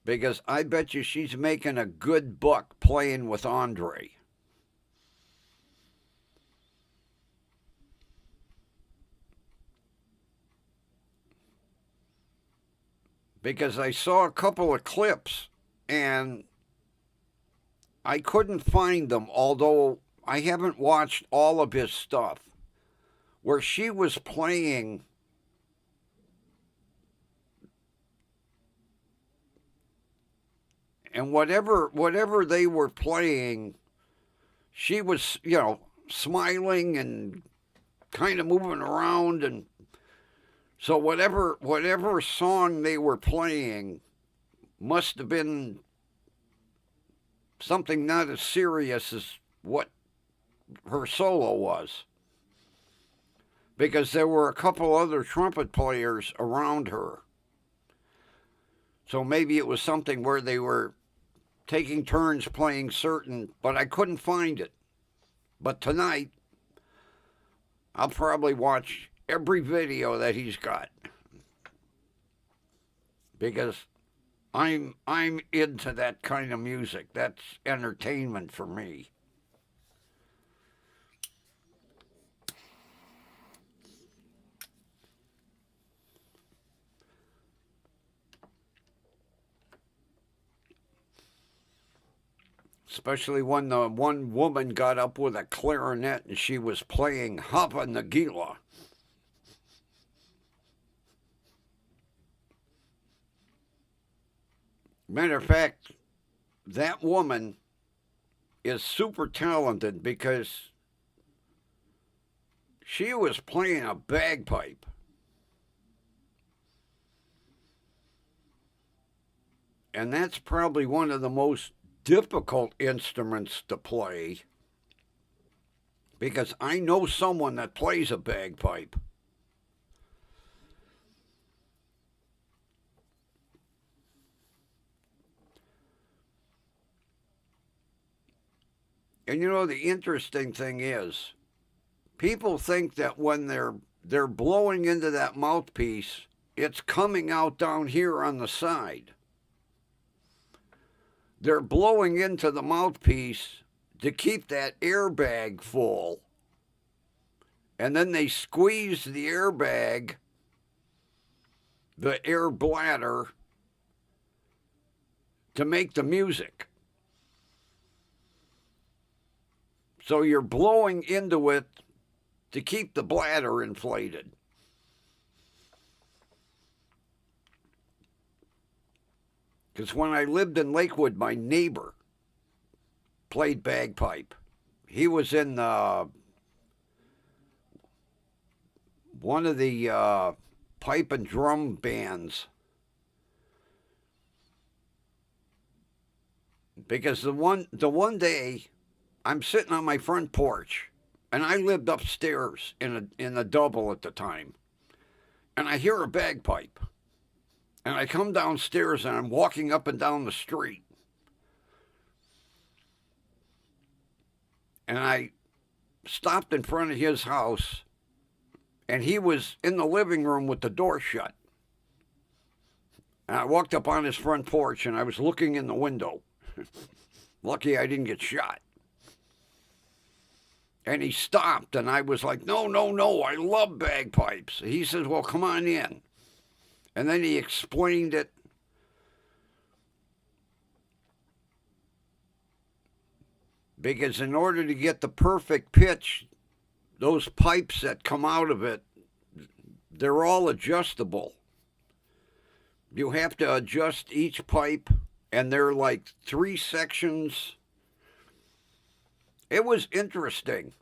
Because I bet you she's making a good buck playing with Andre. Because I saw a couple of clips and I couldn't find them, although I haven't watched all of his stuff, where she was playing and whatever they were playing, she was, smiling and kind of moving around, and so whatever song they were playing must have been something not as serious as what her solo was. Because there were a couple other trumpet players around her. So maybe it was something where they were taking turns playing certain, but I couldn't find it. But tonight, I'll probably watch every video that he's got. Because I'm into that kind of music. That's entertainment for me. Especially when the one woman got up with a clarinet and she was playing Hava Nagila. Matter of fact, that woman is super talented because she was playing a bagpipe. And that's probably one of the most difficult instruments to play, because I know someone that plays a bagpipe. And the interesting thing is, people think that when they're blowing into that mouthpiece, it's coming out down here on the side. They're blowing into the mouthpiece to keep that airbag full. And then they squeeze the airbag, the air bladder, to make the music. So you're blowing into it to keep the bladder inflated. Because when I lived in Lakewood, my neighbor played bagpipe. He was in one of the pipe and drum bands. Because the one day, I'm sitting on my front porch, and I lived upstairs in a double at the time, and I hear a bagpipe. And I come downstairs and I'm walking up and down the street. And I stopped in front of his house, and he was in the living room with the door shut. And I walked up on his front porch, and I was looking in the window. Lucky I didn't get shot. And he stopped, and I was like, no, I love bagpipes. He says, well, come on in. And then he explained it. Because in order to get the perfect pitch, those pipes that come out of it, they're all adjustable. You have to adjust each pipe, and they're like 3 sections. It was interesting.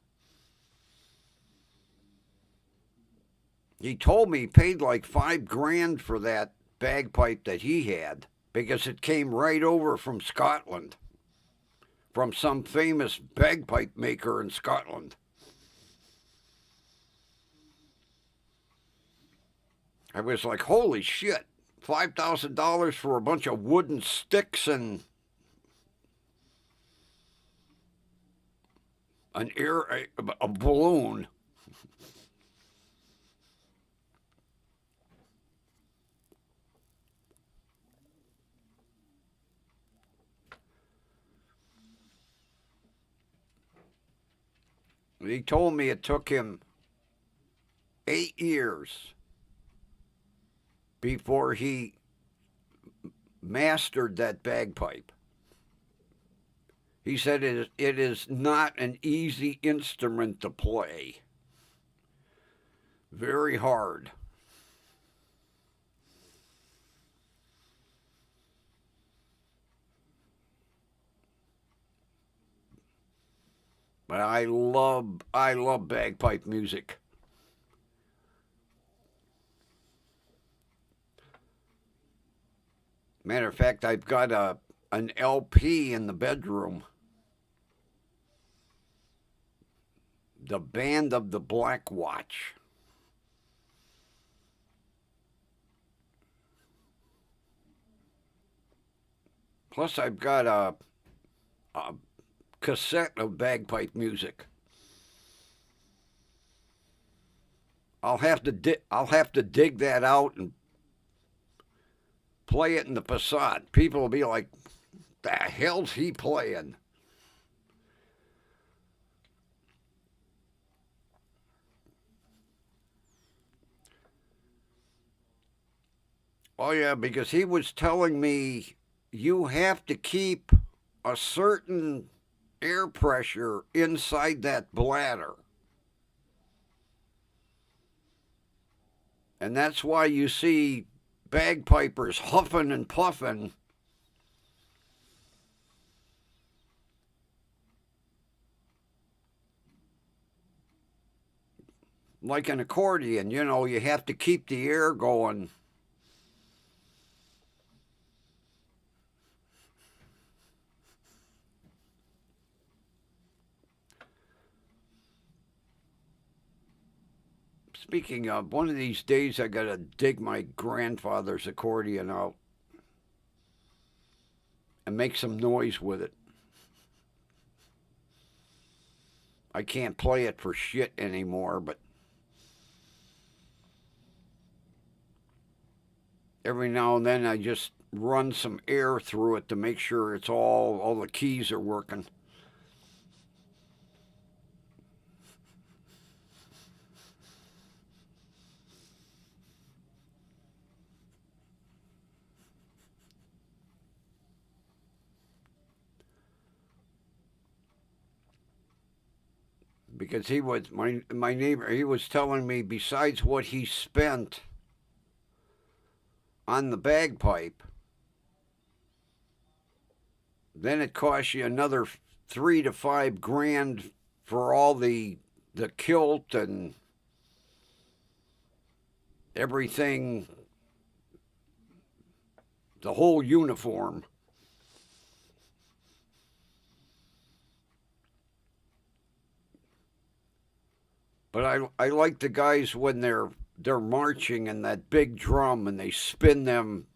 He told me he paid like $5,000 for that bagpipe that he had because it came right over from Scotland, from some famous bagpipe maker in Scotland. I was like, holy shit, $5,000 for a bunch of wooden sticks and a balloon. He told me it took him 8 years before he mastered that bagpipe. He said it is not an easy instrument to play. Very hard. But I love bagpipe music. Matter of fact, I've got an LP in the bedroom. The Band of the Black Watch. Plus, I've got a cassette of bagpipe music. I'll have to dig that out and play it in the Passat. People will be like, "The hell's he playing?" Oh yeah, because he was telling me you have to keep a certain air pressure inside that bladder. And that's why you see bagpipers huffing and puffing. Like an accordion, you know, you have to keep the air going. Speaking of, one of these days I gotta dig my grandfather's accordion out and make some noise with it. I can't play it for shit anymore, but every now and then I just run some air through it to make sure it's all the keys are working. Because he was my neighbor, he was telling me besides what he spent on the bagpipe, then it costs you another $3,000 to $5,000 for all the kilt and everything, the whole uniform. But I like the guys when they're marching and that big drum and they spin them.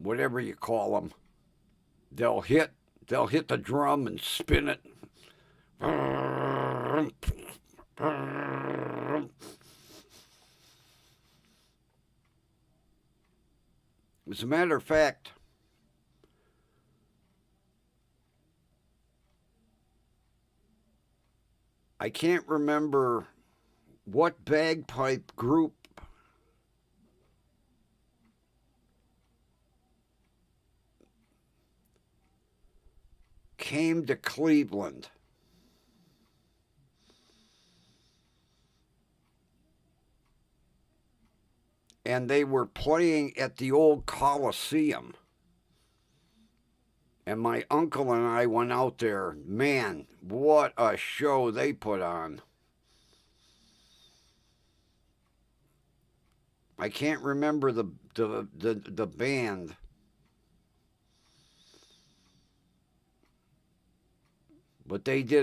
whatever you call them. They'll hit the drum and spin it. As a matter of fact, I can't remember what bagpipe group came to Cleveland. And they were playing at the old Coliseum. And my uncle and I went out there. Man, what a show they put on. I can't remember the band. But it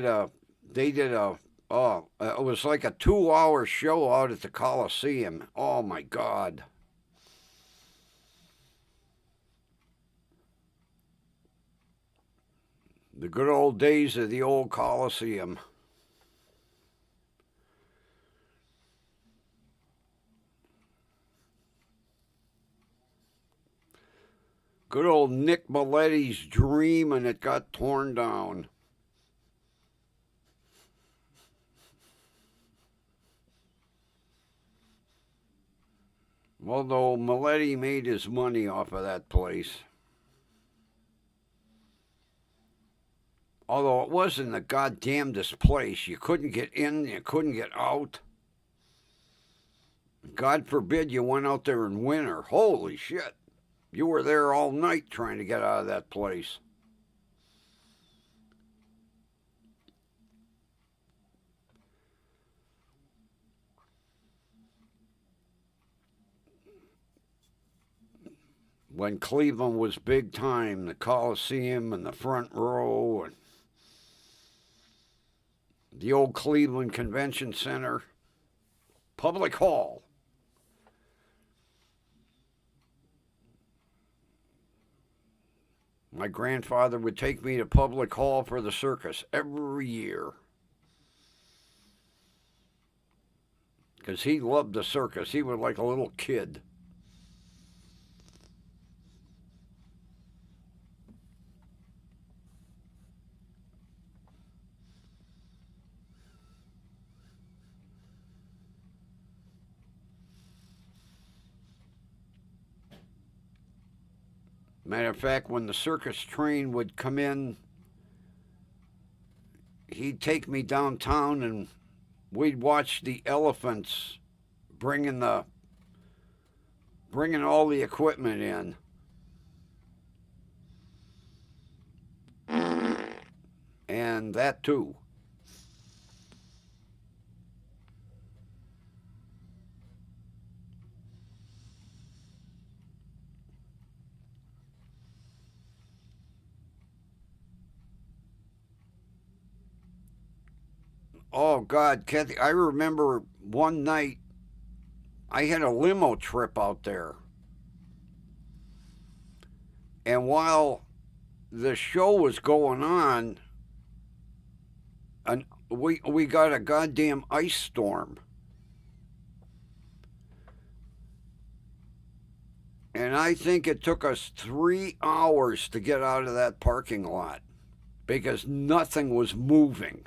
was like a 2-hour show out at the Coliseum. Oh my God. The good old days of the old Coliseum. Good old Nick Milletti's dream, and it got torn down. Although Milletti made his money off of that place. Although it wasn't the goddamnedest place. You couldn't get in, you couldn't get out. God forbid you went out there in winter. Holy shit. You were there all night trying to get out of that place. When Cleveland was big time, the Coliseum and the front row and the old Cleveland Convention Center, Public Hall. My grandfather would take me to Public Hall for the circus every year. Because he loved the circus. He was like a little kid. Matter of fact, when the circus train would come in, he'd take me downtown and we'd watch the elephants bringing all the equipment in. And that too. Oh, God, Kathy, I remember one night I had a limo trip out there. And while the show was going on, we got a goddamn ice storm. And I think it took us 3 hours to get out of that parking lot because nothing was moving.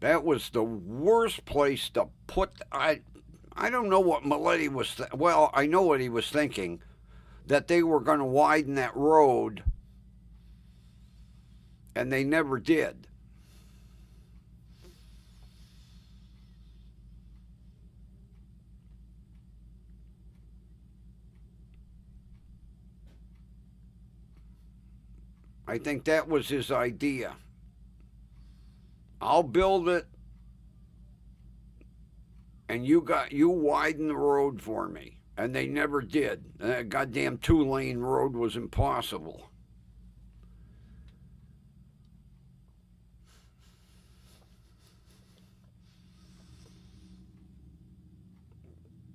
That was the worst place to put. I don't know what Milletti was. Well, I know what he was thinking, that they were going to widen that road, and they never did. I think that was his idea. I'll build it, and you widen the road for me. And they never did. That goddamn 2-lane road was impossible.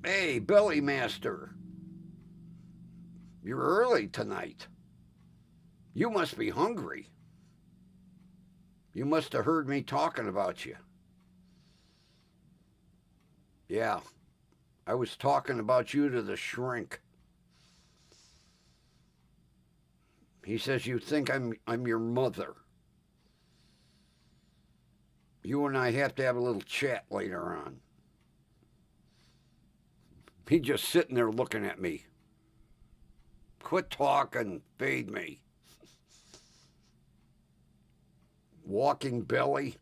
Hey, Billy Master. You're early tonight. You must be hungry. You must have heard me talking about you. Yeah, I was talking about you to the shrink. He says you think I'm your mother. You and I have to have a little chat later on. He just sitting there looking at me. Quit talking, feed me. Walking belly.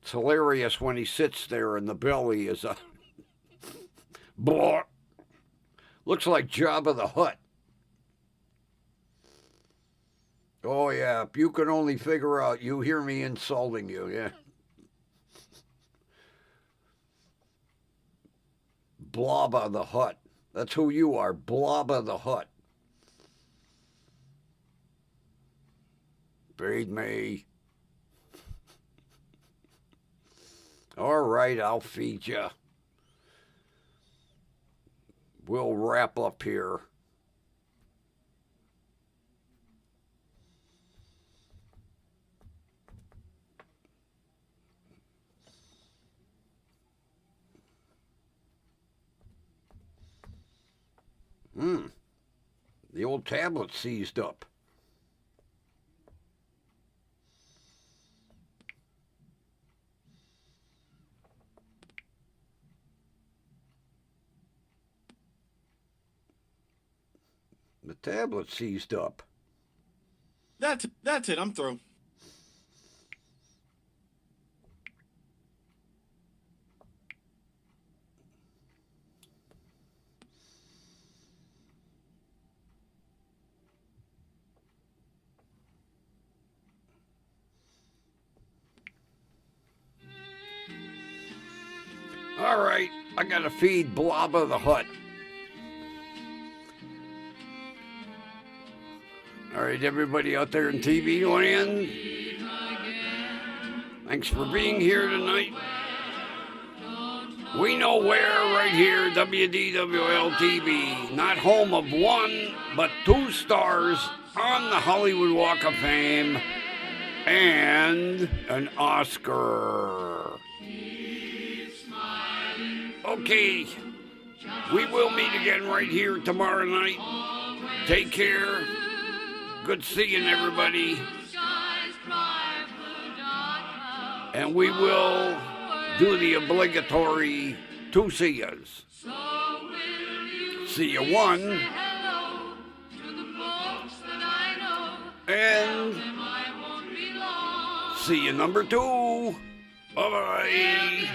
It's hilarious when he sits there and the belly is a blah. Looks like Jabba the Hutt. Oh yeah, if you could only figure out, you hear me insulting you, yeah. Blobba the Hutt. That's who you are, Blobba the Hutt. Feed me. All right, I'll feed you. We'll wrap up here. The old tablet seized up. The tablet seized up. That's it. I'm through. All right, I gotta feed Blobba the Hutt. All right, everybody out there in TV land, thanks for being here tonight. We know where, right here, WDWL TV, not home of one, but 2 stars on the Hollywood Walk of Fame and an Oscar. Okay, we will meet again right here tomorrow night. Take care. Good seeing everybody. And we will do the obligatory 2 see-yas. See you 1. And see you number 2. Bye-bye.